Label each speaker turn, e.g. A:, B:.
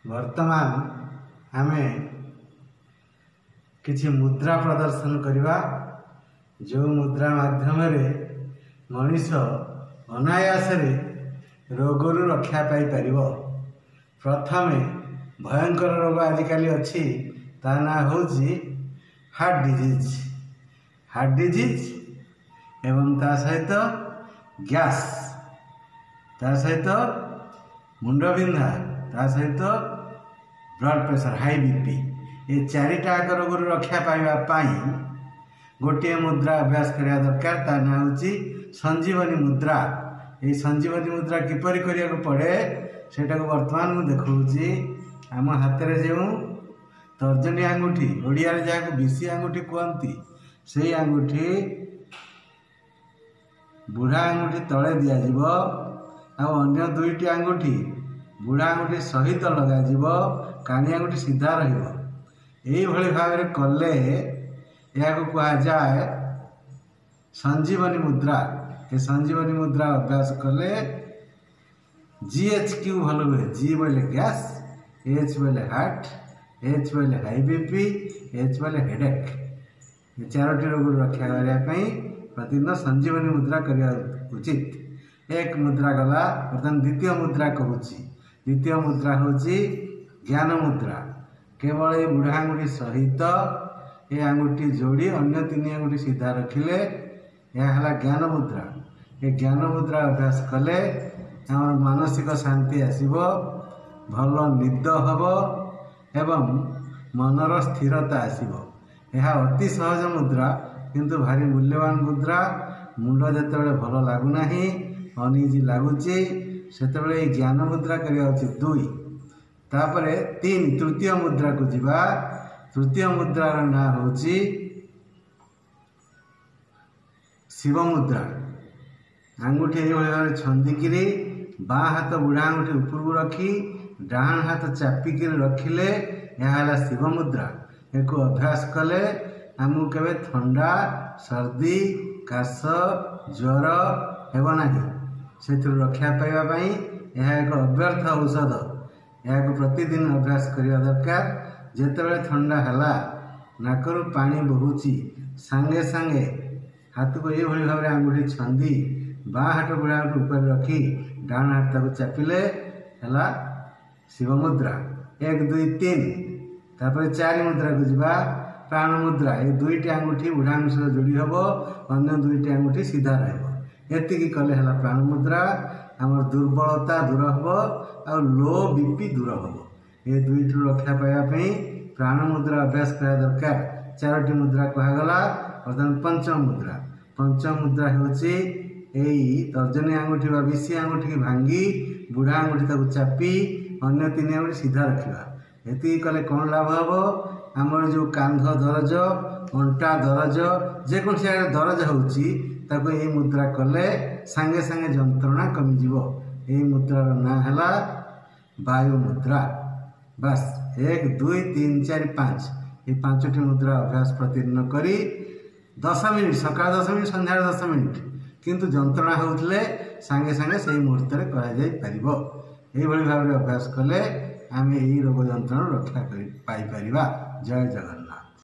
A: वर्तमान आमे किछि मुद्रा प्रदर्शन करवा जो मुद्रा माध्यम मनीष अनायास रोगरु रक्षा पाई परिबो। प्रथमे भयंकर रोग आजिकल अच्छी ता ना होची हार्ट डिजीज एवं ता सहित गैस, ता सहित मुंड बिंधा, ता सहित ब्लड प्रेशर हाई बीपी, ये चारिटा रोग रक्षा पाई गोटे मुद्रा अभ्यास करने दरकार। ता ना होची संजीवनी मुद्रा। ये संजीवनी मुद्रा किपरि करिया को पड़े सेटा को वर्तमान मु देखौची। आम हाथ में जो तर्जनी आंगुठी ओडिया रे जहाँ को विशी आंगुठी कहती से आंगुठी बुढ़ा आंगुठी तले दिज्व अन्य दुईटी आंगुठी बुढ़ा आंगुठी सहित लगाजिव, कानी आंगुठी सीधा रही भाव में कले या कह जाए संजीवनी मुद्रा। ये संजीवनी मुद्रा अभ्यास कले GHQ भल हुए। G बोले गैस, H बोले हार्ट, H बोले हाई बीपी, H बोले हेडेक। ये चारोटी रोग रक्षा करने प्रतिदिन संजीवनी मुद्रा करने उचित। एक मुद्रा गला बर्तमान द्वितीय मुद्रा कहूँ। द्वितीय मुद्रा हूँ ज्ञान मुद्रा। केवल ये बुढ़ा आंगुठी सहित ये आंगुठी जोड़ी अन्य तीन आंगुठी सीधा रखिले यह ज्ञान मुद्रा। ये ज्ञान मुद्रा अभ्यास कले आम मानसिक शांति आसब, भल निद हम एवं मनर स्थिरता आसब। यह अति सहज मुद्रा किंतु भारी मूल्यवान मुद्रा। मुंड जिते भल लगुना अनइजी लगुच से ज्ञान मुद्रा करवा उचित। 2 तापर 3 तृतीय मुद्रा को जीवा। तृतीय मुद्रार ना हूँ शिव मुद्रा। आंगुठी ये भाव छंदिकी बाँ हाथ बुढ़ा आंगुठी ऊपर रखी डाण हाथ चापिक रखिले यह शिव मुद्रा। एक अभ्यास कले आमको केवे थंडा सर्दी काश ज्वर हेबना से रक्षा पाइबापी यह एक अव्यर्थ औषध। यह प्रतिदिन अभ्यास करने दरकार। जितेबाला थंडा है नाकरू पानी बहुची सांगे सांगे हाथ को ये भाव में आंगुठी छंदी बाँ हाथ बुढ़ा हाथ ऊपर रखी डाण हाथ ताको चापिले है शिव मुद्रा। 1 2 3 तापर 4 मुद्रा को जीवा प्राण मुद्रा। ये दुईटी आंगुठी बुढ़ा आंगुठी सहित जोड़ी हम, अन्य दुईटी आंगुठी सीधा रही कले है प्राण मुद्रा। आम दुर्बलता दूर हम और लो बीपी दूर हम। ये दुईटी रक्षा पाइबापी प्राण मुद्रा अभ्यास करा दरकार। 4टी मुद्रा कहगला। बर्तमान पंचम मुद्रा। पंचम मुद्रा हूँ तर्जनी आंगुठी व विशी आंगुठी की भांगी बुढ़ा आंगुठी ताको चापी अन्य 3 आंगुठी सीधा रखा। ये कले कौन लाभ हम आमर जो कांध दरज अंटा दरज जेकोसी दरज हो मुद्रा कले सांगे सांगे जंत्रणा कमिज। ये मुद्रार ना है वायु मुद्रा। बस 1 2 3 4 5 ये 5टी मुद्रा अभ्यास प्रतिदिन करी 10 मिनिट सकाळ 10 मिनिट संध्या 10 मिनिट किंतु जंत्रणा होउतले सांगे सांगे से मुहूर्त में करा भाव में अभ्यास कले आम यही रोग जंत्रणा रक्षा पाई परिबा। जय जगन्नाथ।